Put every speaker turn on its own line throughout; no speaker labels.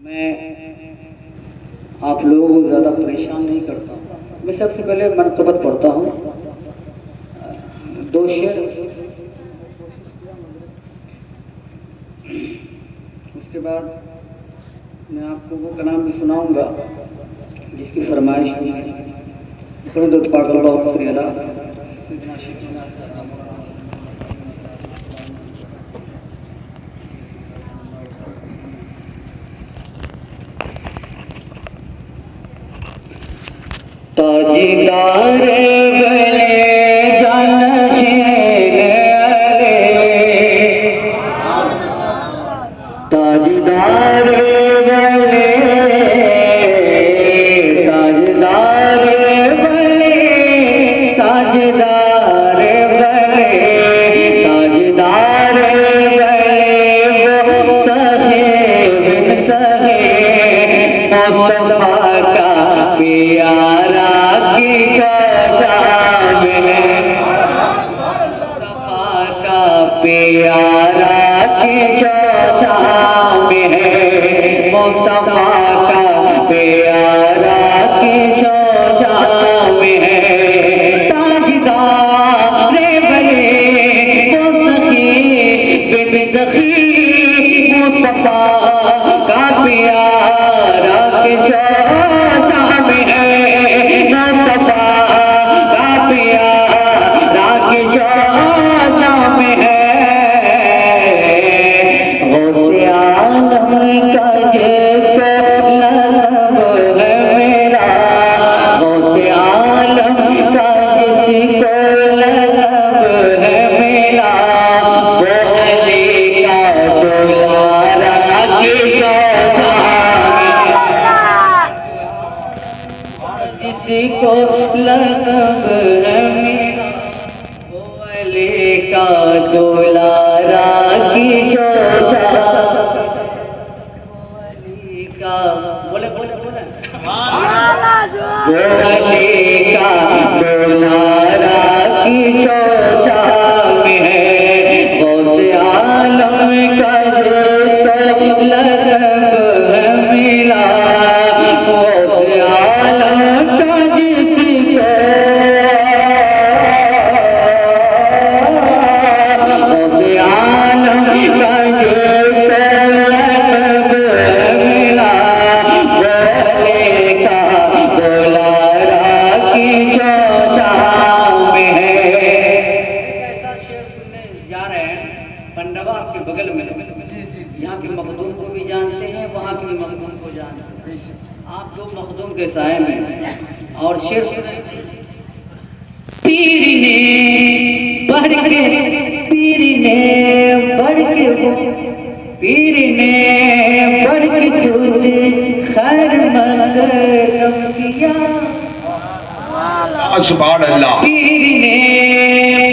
मैं आप लोगों को ज़्यादा परेशान नहीं करता हूँ। मैं सबसे पहले मरतबत पढ़ता हूँ, 2 शेर, उसके बाद मैं आपको वो कलाम भी सुनाऊंगा जिसकी फरमाइश हुई है। ताजदार बले जानशीन अले, ताजदार बले, ताजदार बले, ताजदार बले, ताजदार बले वो सहे बिन सहे मुस्तफा का प्यारा की शान है, मुस्तफा का प्यारा की शान है, मुस्तफा का प्यारा की शान है। ताजदार बले वो सखी बिन सखी मुस्तफा का प्यारा की शान है, मुस्तफा का प्यारा की शान है। गौसे आलम का जिसको लक़ब है मेरा, गौसे आलम का जिसको लक़ब है मेरा, वो अली का दुलारा की जिसको लक़ब है मेरा, वो अली का दुलारा की सोचा, वो अली का बोले बोले बोले वो अली का दुलारा की सोचा में है। गौसे आलम का जिसको लक़ब है मेरा, गौसे आलम का जिसको, गौसे आलम का जिसको लक़ब है मेरा, बोले का दुलारा की सोचा में है। ऐसा शेर सुनने जा रहे हैं, पंडवा आपके बगल में, यहाँ के मखदूम को भी जानते हैं, वहाँ के भी मखदूम को जानते हैं। आप लोग मखदूम के साए में और शेर सुने। पीर ने बढ़ के, पीर ने बढ़ के, वो पीर ने बढ़ के खुद खैर मकरम किया,
सुभान अल्लाह।
पीर ने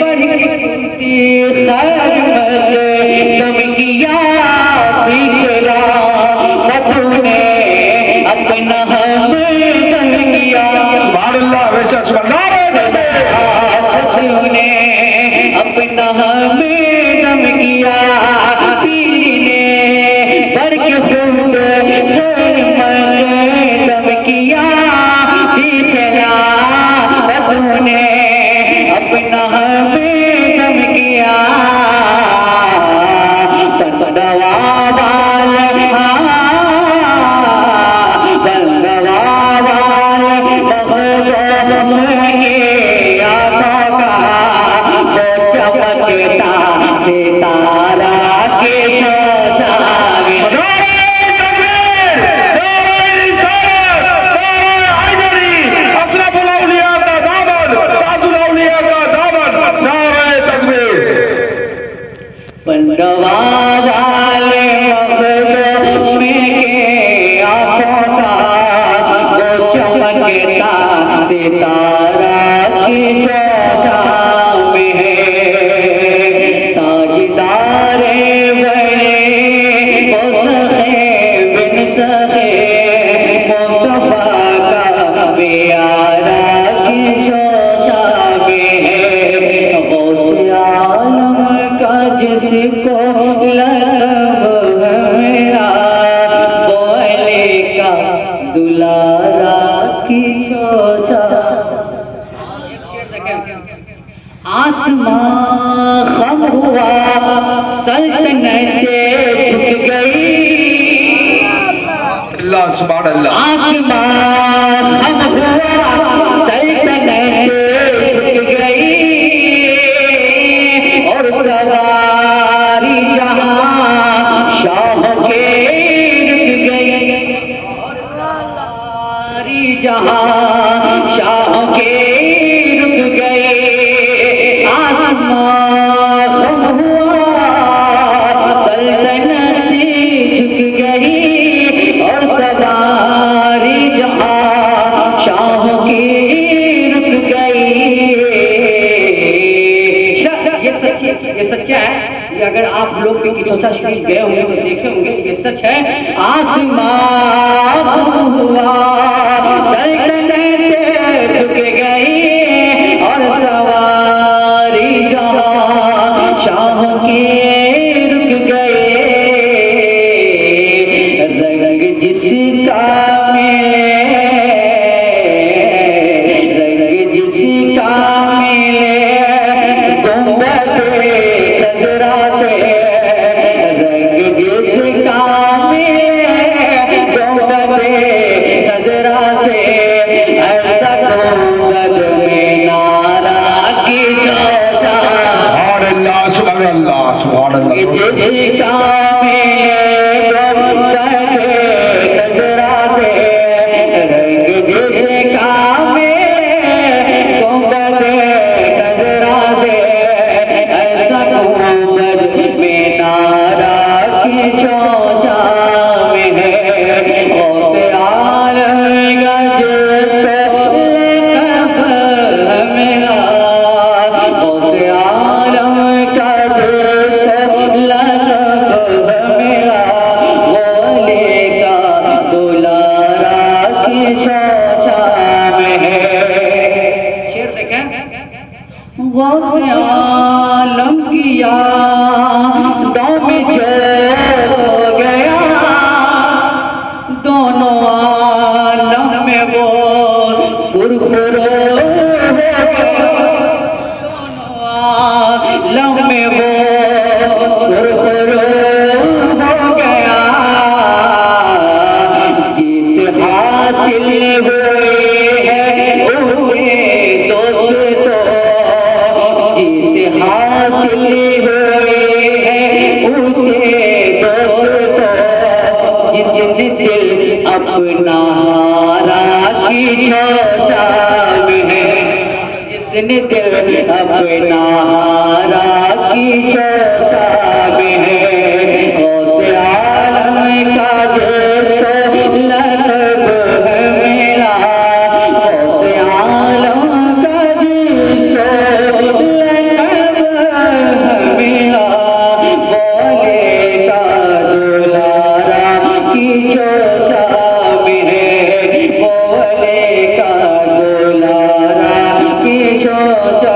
बढ़ के खुद खैर मकरम किया, दिखला अपने अपना हमदम किया,
सुभान अल्लाह। वैसा सुभान अल्लाह
ने अपना हमदम किया, पीर ने बढ़ के खुद खैर मकदम किया, दिखला अपने अपना हमदम किया। पंडवा वाले पंडवा वाले मखदूम के आँखों का वो चमकता सितारा के सोचा में। पंडवा वाले मखदूम के आँखों का वो चमकता सितारा की सोचा में है। ताजदार बले वो सखे बिन सखे मुस्तफा का प्यारा की सोचा में है। गौसे आलम का जिसको लक़ब है मेरा, वो सल्तनतें झुक गई,
अल्लाह सुभान अल्लाह।
आसमान हम हुआ, सल्तनतें झुक गई और सवारी जहां शाह के रुक गई, और सवारी जहां शाह के रुक गए। आसमान हम हुआ, सल्तनतें झुक गई और सवारी जहां शाह की रुक गई। ये सच्चा है। ये अगर आप लोग भी किचौचा शरीफ गए होंगे तो देखे होंगे, ये सच है। आसमान हुआ, सल्तनतें झुक गई और सवारी जहां शाह के रुक गए। रंग जिसका मिले, रंग जिसका मिले गुंबदे खजरा से, रंग जिसका मिले गुंबदे खजरा से, ऐसा गुंबद में नारा की चौचा।
सुभान अल्लाह सुभान अल्लाह सुभान अल्लाह।
जिसका मिले गुंबदे खजरा से, रंग जिसका मिले गुंबदे खजरा से, ऐसा गुंबद में नारा की चौचा में है। औसे आलम का जिसको लक़ब मिला, औसे आलम का जिसको लक़ब मिला, बोले का दुलारा की चौचा में है। शेर देखें, गौसे आलम की यादों में जो हो गया, दोनों आलम में वो सुरखुरो हो गया, दोनों आलम में वो सुरखुरो हो गया। जीत हासिल हुई है उसे दोस्तों, जीत हासिल हुई है उसे दोस्तों, जिसने दिल अपना हारा की चौचा में है, जिसने दिल अपना हारा की चौचा में है। औसे आलम का जिसको लक़ब मिला, औसे आलम का जिसको लक़ब मिला, बोले का दुलारा की चौचा में है, बोले का दुलारा की चौचा